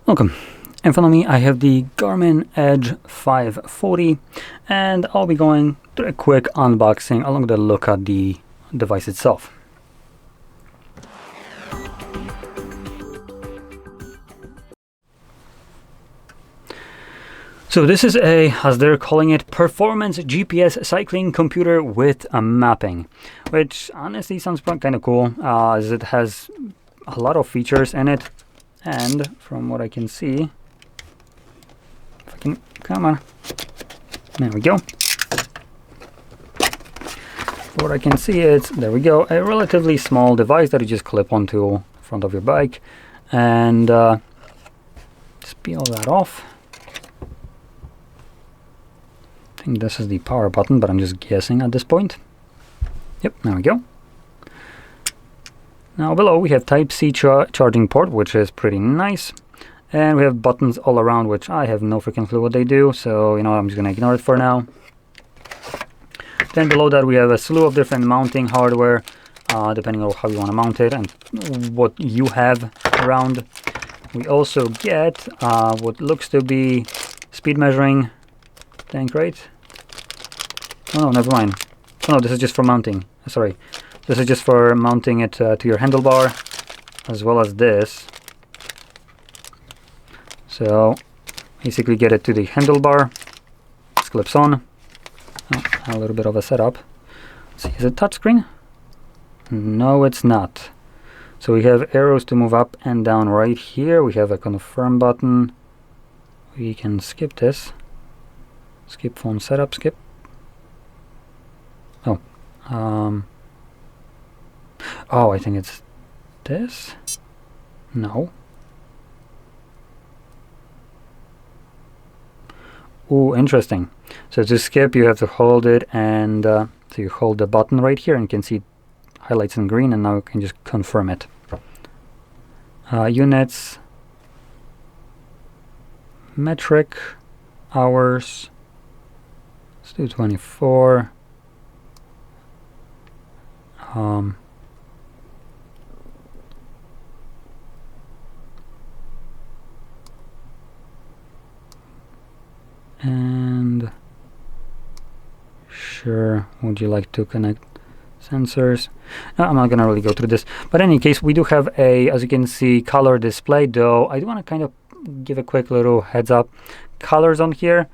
Welcome. In front of me I have the GARMIN Edge 540 and I'll be going through a quick unboxing along with a look at the device itself. So this is a, as they're calling it, performance GPS cycling computer with a mapping, which honestly sounds kind of cool, as it has a lot of features in it. And from what I can see, if I can, come on, there we go. For what I can see, it's, there we go, a relatively small device that you just clip onto the front of your bike, and just peel that off. I think this is the power button, but I'm just guessing at this point. Yep, there we go. Now below we have Type-C charging port, which is pretty nice. And we have buttons all around, which I have no freaking clue what they do. So, you know, I'm just going to ignore it for now. Then below that we have a slew of different mounting hardware, depending on how you want to mount it and what you have around. We also get what looks to be speed measuring thing, right? Oh, no, never mind. Oh, no, this is just for mounting. Sorry. This is just for mounting it to your handlebar, as well as this. So, basically get it to the handlebar. This clips on. Oh, a little bit of a setup. Let's see, is it touchscreen? No, it's not. So we have arrows to move up and down right here. We have a confirm button. We can skip this. Skip phone setup, skip. Oh. Oh, I think it's this? No. Ooh, interesting. So to skip, you have to hold it, and so you hold the button right here, and you can see it highlights in green, and now you can just confirm it. Units, metric, hours. Let's do 24. And sure, would you like to connect sensors? No, I'm not gonna really go through this, but in any case, we do have a, as you can see, color display, though I do want to kind of give a quick little heads up. Colors on here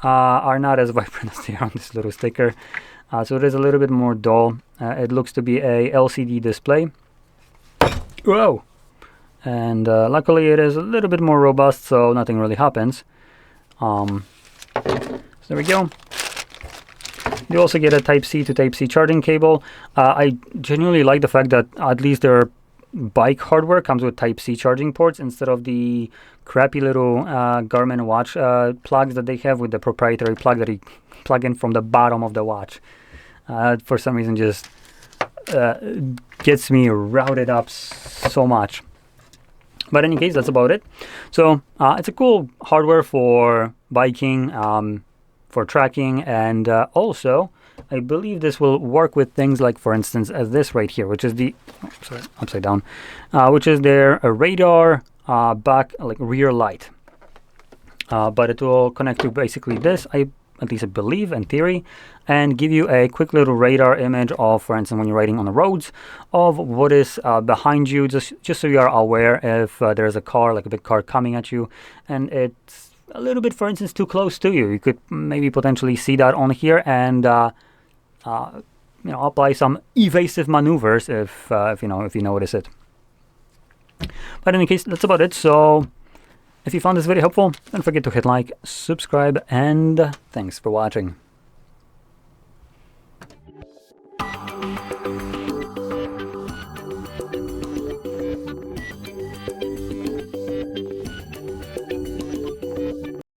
are not as vibrant as they are on this little sticker, so it is a little bit more dull. It looks to be a LCD display. Whoa! And luckily it is a little bit more robust, so nothing really happens. So there we go. You also get a Type-C to Type-C charging cable. I genuinely like the fact that at least their bike hardware comes with Type-C charging ports instead of the crappy little Garmin watch plugs that they have with the proprietary plug that you plug in from the bottom of the watch. For some reason just gets me routed up so much. But in any case, that's about it. So it's a cool hardware for biking, for tracking, and also I believe this will work with things like, for instance, as this right here, which is the, oh, sorry, upside down, which is their radar back, like rear light. But it will connect to basically this, at least I believe, in theory, and give you a quick little radar image of, for instance, when you're riding on the roads, of what is behind you, just so you are aware if there's a car, like a big car coming at you, and it's a little bit, for instance, too close to you. You could maybe potentially see that on here, and you know, apply some evasive maneuvers if you notice it. But in any case, that's about it. So if you found this video helpful, don't forget to hit like, subscribe, and thanks for watching.